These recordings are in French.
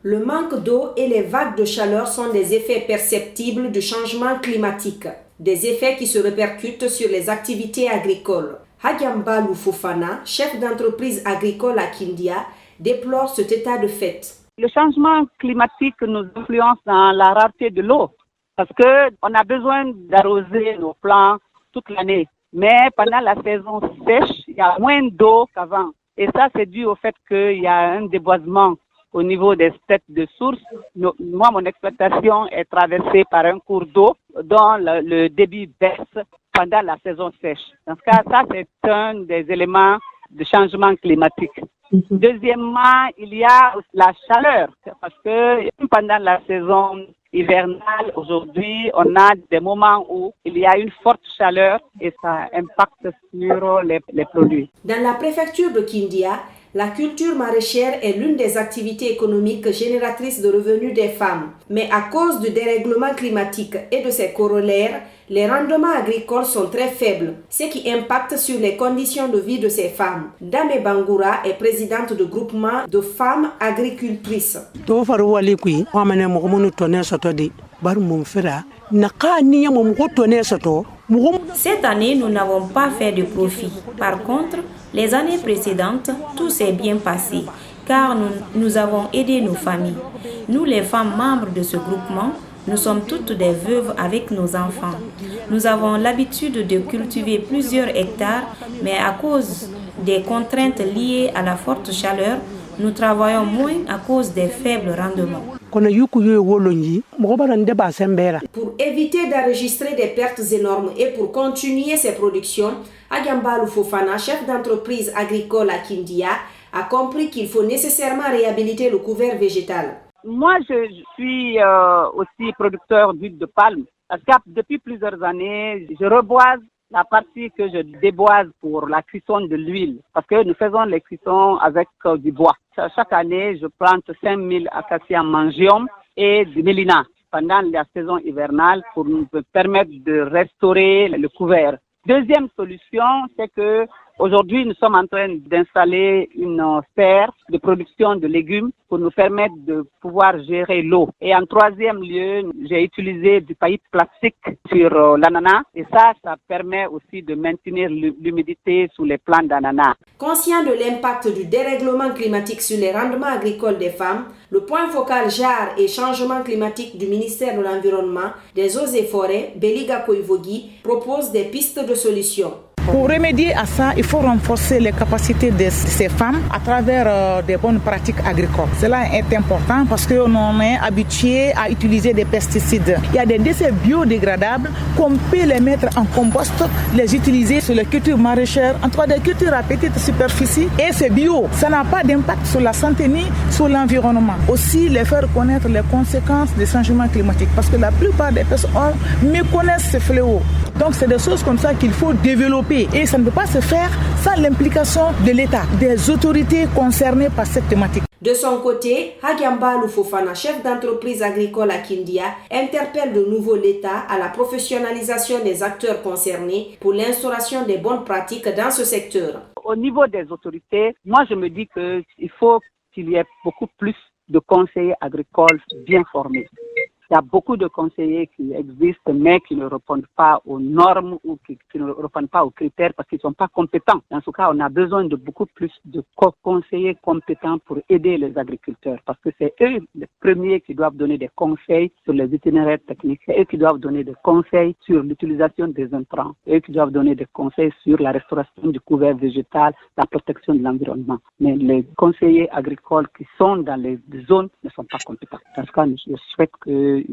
Le manque d'eau et les vagues de chaleur sont des effets perceptibles du changement climatique, des effets qui se répercutent sur les activités agricoles. Hadiambalou Fofana, chef d'entreprise agricole à Kindia, déplore cet état de fait. Le changement climatique nous influence dans la rareté de l'eau parce qu'on a besoin d'arroser nos plants toute l'année. Mais pendant la saison sèche, il y a moins d'eau qu'avant. Et ça, c'est dû au fait qu'il y a un déboisement au niveau des têtes de source. Moi, mon exploitation est traversée par un cours d'eau dont le débit baisse pendant la saison sèche. Dans ce cas, ça, c'est un des éléments de changement climatique. Deuxièmement, il y a la chaleur, parce que pendant la saison hivernale, aujourd'hui, on a des moments où il y a une forte chaleur et ça impacte sur les produits. Dans la préfecture de Kindia, la culture maraîchère est l'une des activités économiques génératrices de revenus des femmes. Mais à cause du dérèglement climatique et de ses corollaires, les rendements agricoles sont très faibles, ce qui impacte sur les conditions de vie de ces femmes. Dame Bangoura est présidente du groupement de femmes agricultrices. Cette année, nous n'avons pas fait de profit. Par contre, les années précédentes, tout s'est bien passé car nous avons aidé nos familles. Nous, les femmes membres de ce groupement, nous sommes toutes des veuves avec nos enfants. Nous avons l'habitude de cultiver plusieurs hectares, mais à cause des contraintes liées à la forte chaleur, nous travaillons moins à cause des faibles rendements. Pour éviter d'enregistrer des pertes énormes et pour continuer ses productions, Hadiambalou Fofana, chef d'entreprise agricole à Kindia, a compris qu'il faut nécessairement réhabiliter le couvert végétal. Moi, je suis aussi producteur d'huile de palme. Parce que depuis plusieurs années, je reboise la partie que je déboise pour la cuisson de l'huile. Parce que nous faisons les cuissons avec du bois. Chaque année, je plante 5000 acacias mangium et du mélina pendant la saison hivernale pour nous permettre de restaurer le couvert. Deuxième solution, c'est que aujourd'hui, nous sommes en train d'installer une serre de production de légumes pour nous permettre de pouvoir gérer l'eau. Et en troisième lieu, j'ai utilisé du paillis plastique sur l'ananas et ça permet aussi de maintenir l'humidité sous les plants d'ananas. Conscient de l'impact du dérèglement climatique sur les rendements agricoles des femmes, le point focal genre et changement climatique du ministère de l'Environnement, des Eaux et Forêts, Beliga Koivogi, propose des pistes de solutions. Pour remédier à ça, il faut renforcer les capacités de ces femmes à travers des bonnes pratiques agricoles. Cela est important parce qu'on est habitué à utiliser des pesticides. Il y a des déchets biodégradables qu'on peut les mettre en compost, les utiliser sur les cultures maraîchères, en tout cas des cultures à petite superficie. Et c'est bio. Ça n'a pas d'impact sur la santé ni sur l'environnement. Aussi, les faire connaître les conséquences des changements climatiques parce que la plupart des personnes méconnaissent ce fléau. Donc, c'est des choses comme ça qu'il faut développer. Et ça ne peut pas se faire sans l'implication de l'État, des autorités concernées par cette thématique. De son côté, Hadiambalou Fofana, chef d'entreprise agricole à Kindia, interpelle de nouveau l'État à la professionnalisation des acteurs concernés pour l'instauration des bonnes pratiques dans ce secteur. Au niveau des autorités, moi je me dis qu'il faut qu'il y ait beaucoup plus de conseillers agricoles bien formés. Il y a beaucoup de conseillers qui existent, mais qui ne répondent pas aux normes ou qui ne répondent pas aux critères parce qu'ils ne sont pas compétents. Dans ce cas, on a besoin de beaucoup plus de conseillers compétents pour aider les agriculteurs parce que c'est eux les premiers qui doivent donner des conseils sur les itinéraires techniques, c'est eux qui doivent donner des conseils sur l'utilisation des intrants, c'est eux qui doivent donner des conseils sur la restauration du couvert végétal, la protection de l'environnement. Mais les conseillers agricoles qui sont dans les zones ne sont pas compétents. Dans ce cas, je souhaite qu'il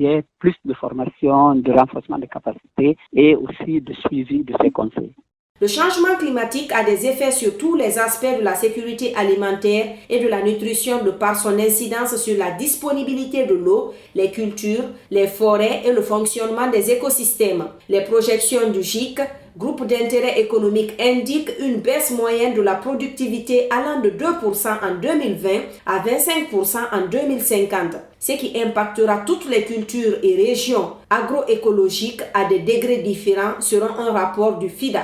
y ait plus de formation, de renforcement des capacités et aussi de suivi de ces conseils. Le changement climatique a des effets sur tous les aspects de la sécurité alimentaire et de la nutrition de par son incidence sur la disponibilité de l'eau, les cultures, les forêts et le fonctionnement des écosystèmes. Les projections du GIEC, Groupe d'intérêt économique, indiquent une baisse moyenne de la productivité allant de 2% en 2020 à 25% en 2050, ce qui impactera toutes les cultures et régions agroécologiques à des degrés différents selon un rapport du FIDA.